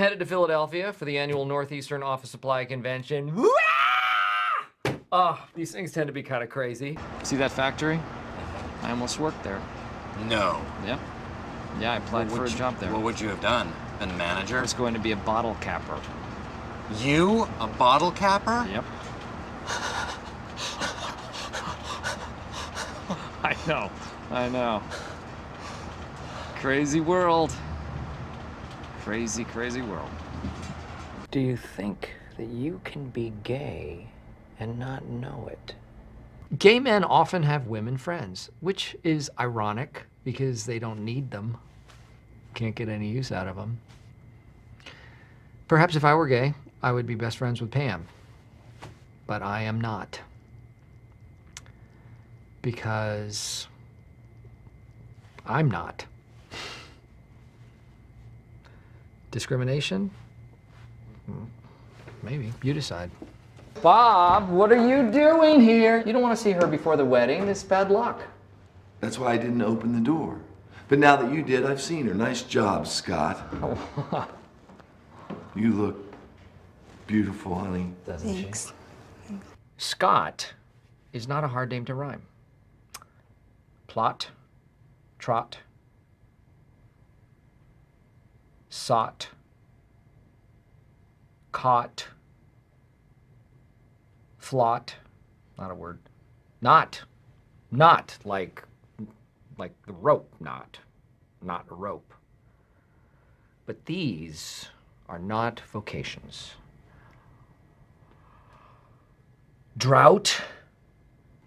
Headed to Philadelphia for the annual Northeastern Office Supply Convention. Oh, these things tend to be kind of crazy. See that factory? I almost worked there. No. Yep. Yeah, I applied for a job there. What would you have done? Been manager? I was going to be a bottle capper. You? A bottle capper? Yep. I know. Crazy world. Crazy, crazy world. Do you think that you can be gay and not know it? Gay men often have women friends, which is ironic because they don't need them. Can't get any use out of them. Perhaps if I were gay, I would be best friends with Pam. But I am not. Because I'm not. Discrimination? Maybe. You decide. Bob, what are you doing here? You don't want to see her before the wedding. It's bad luck. That's why I didn't open the door. But now that you did, I've seen her. Nice job, Scott. You look beautiful, honey. Doesn't she? Scott is not a hard name to rhyme. Plot, trot, sought, caught, flaught, not a word. Not like the rope knot, not a rope. But these are not vocations. Drought.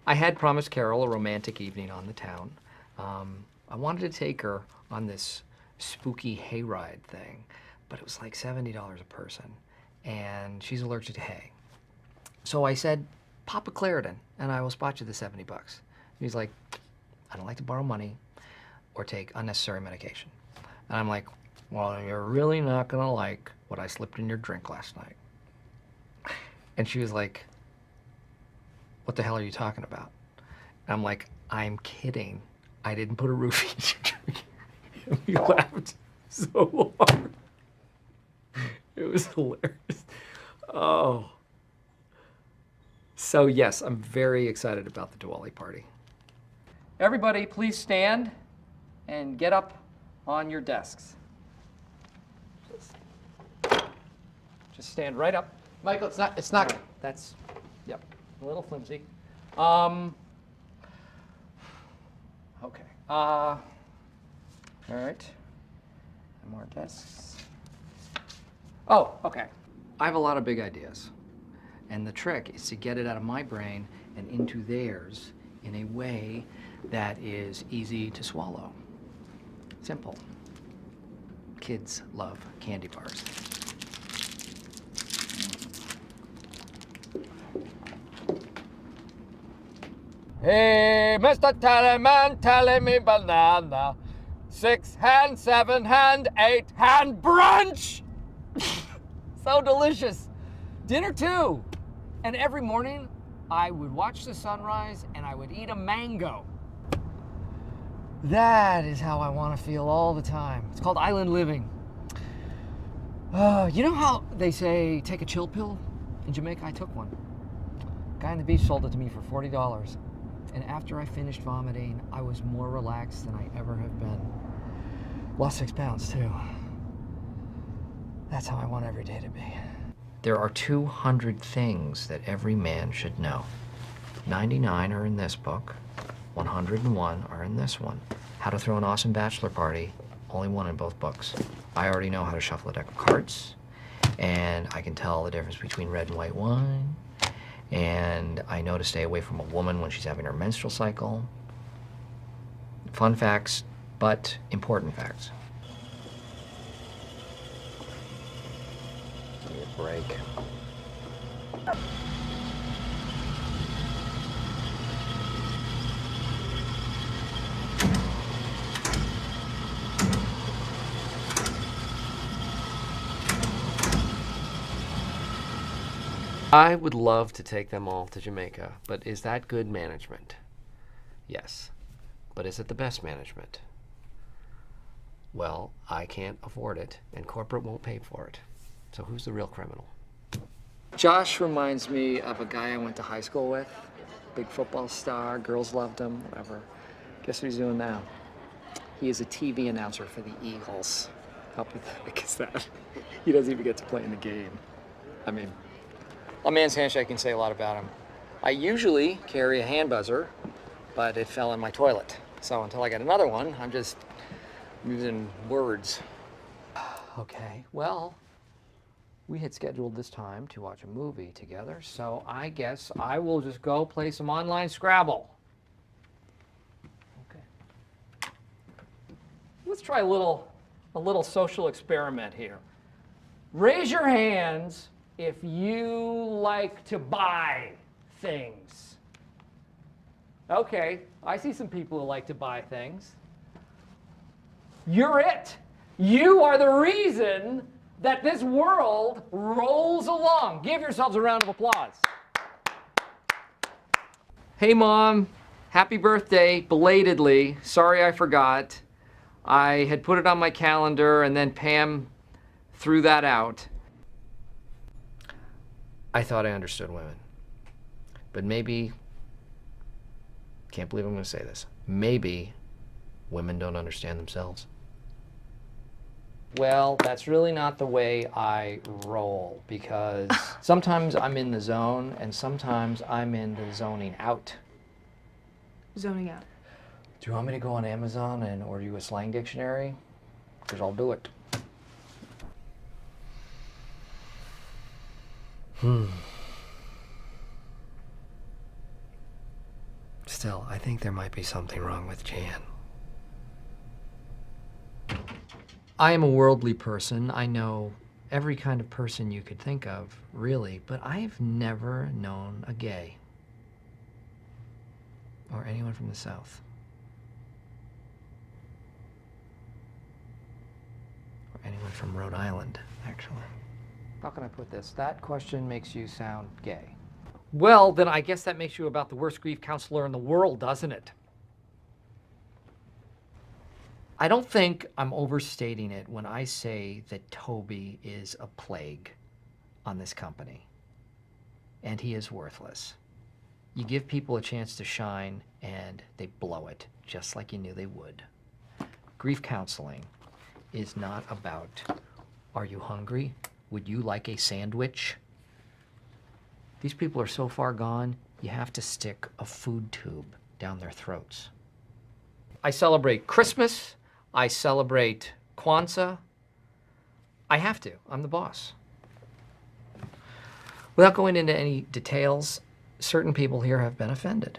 I had promised Carol a romantic evening on the town. I wanted to take her on this spooky hayride thing, but it was like $70 a person, and she's allergic to hay. So I said, pop a Claritin, and I will spot you the 70 bucks. He's like, I don't like to borrow money or take unnecessary medication. And I'm like, well, you're really not gonna like what I slipped in your drink last night. And she was like, what the hell are you talking about? And I'm like, I'm kidding. I didn't put a roofie in your drink. And we laughed so hard. It was hilarious. Oh. So yes, I'm very excited about the Diwali party. Everybody, please stand and get up on your desks. Just stand right up. Michael, it's not, that's, yep, a little flimsy. Okay, all right, more desks. Oh, okay. I have a lot of big ideas. And the trick is to get it out of my brain and into theirs in a way that is easy to swallow. Simple. Kids love candy bars. Hey, Mr. Tallyman, telling me banana. 6 hand, 7 hand, 8 hand brunch! So delicious. Dinner too. And every morning, I would watch the sunrise and I would eat a mango. That is how I want to feel all the time. It's called island living. You know how they say take a chill pill? In Jamaica, I took one. Guy on the beach sold it to me for $40. And after I finished vomiting, I was more relaxed than I ever have been. Lost 6 pounds too. That's how I want every day to be. There are 200 things that every man should know. 99 are in this book. 101 are in this one. How to throw an awesome bachelor party, only one in both books. I already know how to shuffle a deck of cards, and I can tell the difference between red and white wine, and I know to stay away from a woman when she's having her menstrual cycle. Fun facts, but important facts. Give me a break. I would love to take them all to Jamaica, but is that good management? Yes. But is it the best management? Well, I can't afford it, and corporate won't pay for it. So who's the real criminal? Josh reminds me of a guy I went to high school with. Big football star, girls loved him, whatever. Guess what he's doing now? He is a TV announcer for the Eagles. How pathetic is that? He doesn't even get to play in the game. I mean, a man's handshake can say a lot about him. I usually carry a hand buzzer, but it fell in my toilet. So until I get another one, I'm just using words. Okay, well, we had scheduled this time to watch a movie together, so I guess I will just go play some online Scrabble. Okay. Let's try a little social experiment here. Raise your hands if you like to buy things. Okay, I see some people who like to buy things. You're it. You are the reason that this world rolls along. Give yourselves a round of applause. Hey, Mom. Happy birthday, belatedly. Sorry I forgot. I had put it on my calendar, and then Pam threw that out. I thought I understood women. But maybe, can't believe I'm going to say this, maybe women don't understand themselves. Well, that's really not the way I roll, because sometimes I'm in the zone and sometimes I'm in the zoning out. Zoning out. Do you want me to go on Amazon and order you a slang dictionary? Because I'll do it. Still, I think there might be something wrong with Jan. I am a worldly person. I know every kind of person you could think of, really, but I've never known a gay. Or anyone from the South. Or anyone from Rhode Island, actually. How can I put this? That question makes you sound gay. Well, then I guess that makes you about the worst grief counselor in the world, doesn't it? I don't think I'm overstating it when I say that Toby is a plague on this company. And he is worthless. You give people a chance to shine and they blow it, just like you knew they would. Grief counseling is not about, are you hungry? Would you like a sandwich? These people are so far gone, you have to stick a food tube down their throats. I celebrate Christmas. I celebrate Kwanzaa. I have to. I'm the boss. Without going into any details, certain people here have been offended.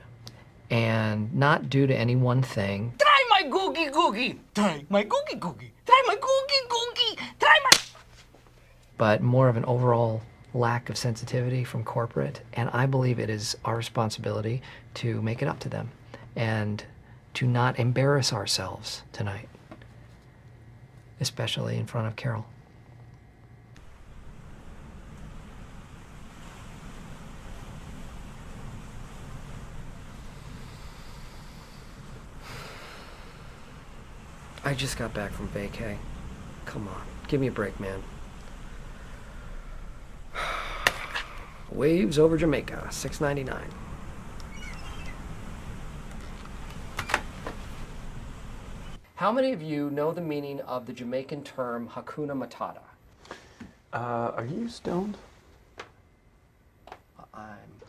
And not due to any one thing. Try my googie googie! Try my googie googie! Try my googie googie! Try my... But more of an overall lack of sensitivity from corporate. And I believe it is our responsibility to make it up to them and to not embarrass ourselves tonight. Especially in front of Carol. I just got back from vacay. Come on, give me a break, man. Waves over Jamaica, $6.99. How many of you know the meaning of the Jamaican term Hakuna Matata? Are you stoned?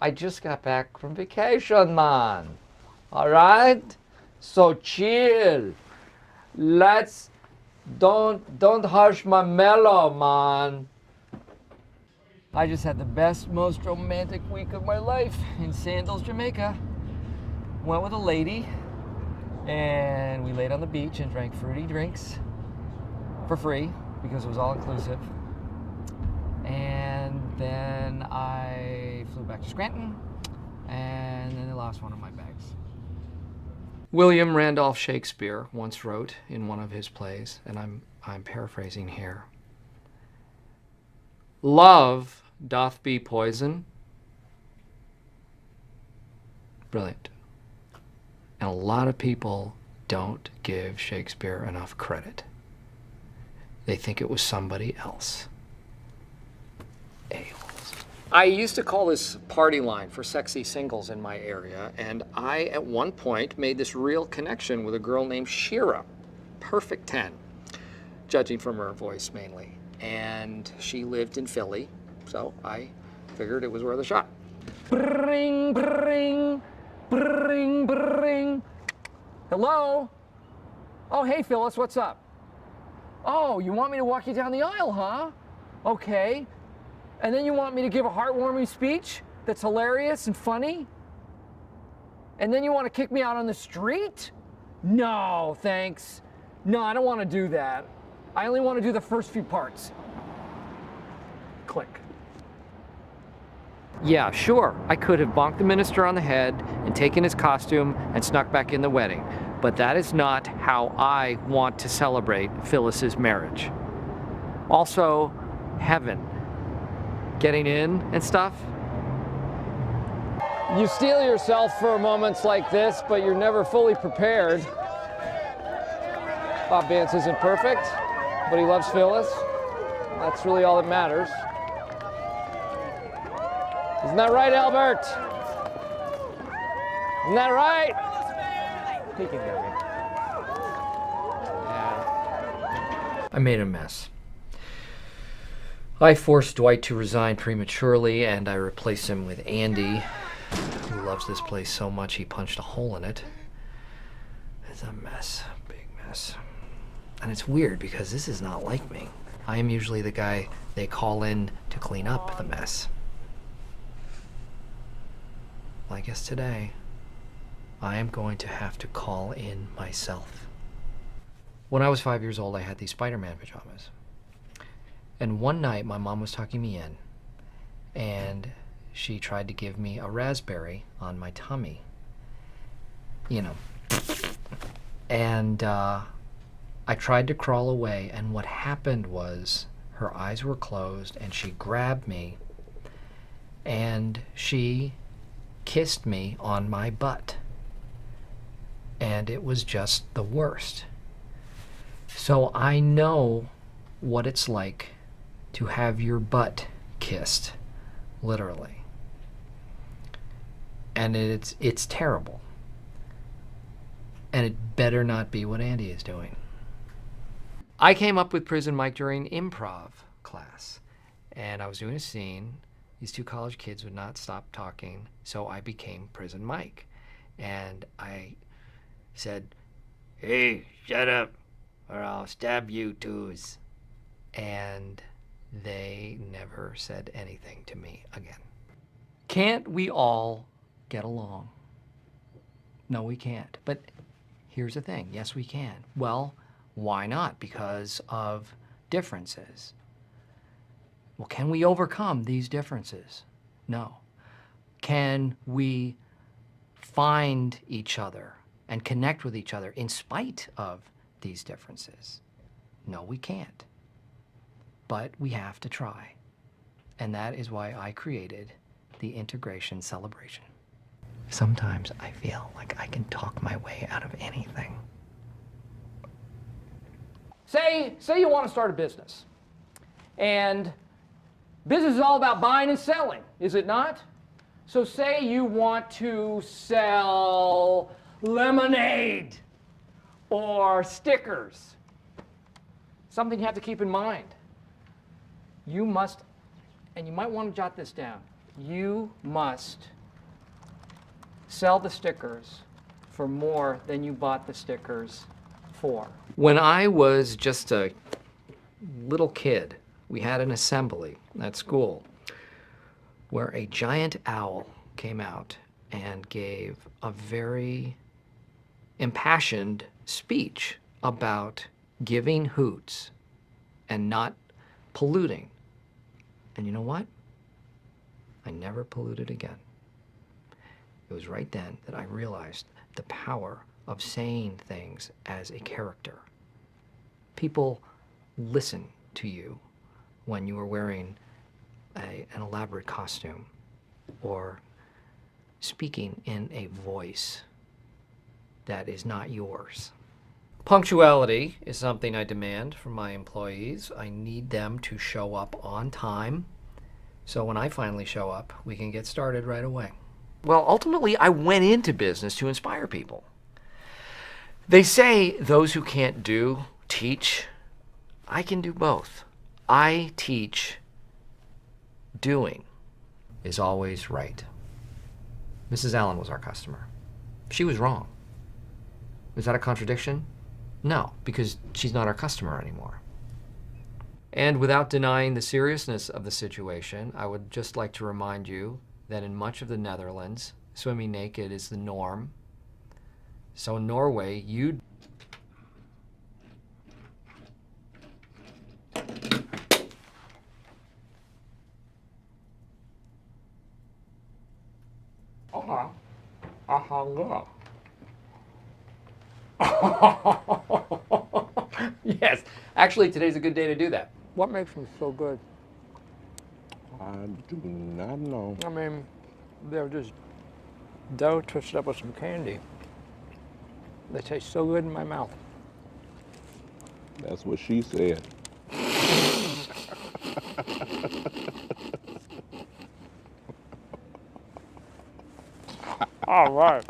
I just got back from vacation, man. All right? So chill. Don't harsh my mellow, man. I just had the best, most romantic week of my life in Sandals, Jamaica. Went with a lady, and we laid on the beach and drank fruity drinks for free because it was all inclusive. And then I flew back to Scranton, and then they lost one of my bags. William Randolph Shakespeare once wrote in one of his plays, and I'm paraphrasing here, "Love doth be poison." Brilliant. And a lot of people don't give Shakespeare enough credit. they think it was somebody else. A-holes. I used to call this party line for sexy singles in my area, and I, at one point, made this real connection with a girl named Shira. Perfect 10, judging from her voice mainly. And she lived in Philly, so I figured it was worth a shot. Bring, bring, bring, bring. Hello? Oh, hey, Phyllis, what's up? Oh, you want me to walk you down the aisle, huh? Okay. And then you want me to give a heartwarming speech that's hilarious and funny? And then you want to kick me out on the street? No, thanks. No, I don't want to do that. I only want to do the first few parts. Click. Yeah, sure, I could have bonked the minister on the head and taken his costume and snuck back in the wedding, but that is not how I want to celebrate Phyllis's marriage. Also, heaven. Getting in and stuff. You steel yourself for moments like this, but you're never fully prepared. Bob Vance isn't perfect, but he loves Phyllis. That's really all that matters. Isn't that right, Albert? Isn't that right? He can hear me. Yeah. I made a mess. I forced Dwight to resign prematurely, and I replaced him with Andy, who loves this place so much he punched a hole in it. It's a mess, big mess. And it's weird because this is not like me. I am usually the guy they call in to clean up the mess. Well, I guess today, I am going to have to call in myself. When I was 5 years old, I had these Spider-Man pajamas. And one night, my mom was tucking me in, and she tried to give me a raspberry on my tummy. You know. And I tried to crawl away, and what happened was her eyes were closed, and she grabbed me, and she kissed me on my butt. And it was just the worst. So I know what it's like to have your butt kissed, literally. And it's terrible. And it better not be what Andy is doing. I came up with Prison Mike during improv class, and I was doing a scene. These two college kids would not stop talking, so I became Prison Mike. And I said, "Hey, shut up, or I'll stab you twos." And they never said anything to me again. Can't we all get along? No, we can't. But here's the thing. Yes, we can. Well, why not? Because of differences. Well, can we overcome these differences? No. Can we find each other and connect with each other in spite of these differences? No, we can't. But we have to try. And that is why I created the Integration Celebration. Sometimes I feel like I can talk my way out of anything. Say you want to start a business. And business is all about buying and selling, is it not? So say you want to sell lemonade or stickers. Something you have to keep in mind. You must, and you might want to jot this down, you must sell the stickers for more than you bought the stickers for. When I was just a little kid, we had an assembly at school where a giant owl came out and gave a very impassioned speech about giving hoots and not polluting. And you know what? I never polluted again. It was right then that I realized the power of saying things as a character. People listen to you when you are wearing an elaborate costume or speaking in a voice that is not yours. Punctuality is something I demand from my employees. I need them to show up on time, so when I finally show up, we can get started right away. Well, ultimately, I went into business to inspire people. They say those who can't do, teach. I can do both. I teach. Doing is always right. Mrs. Allen was our customer. She was wrong. Is that a contradiction? No, because she's not our customer anymore. And without denying the seriousness of the situation, I would just like to remind you that in much of the Netherlands, swimming naked is the norm. So in Norway, you Yes, actually today's a good day to do that. What makes them so good? I do not know. I mean, they're just dough twisted up with some candy. They taste so good in my mouth. That's what she said. All right.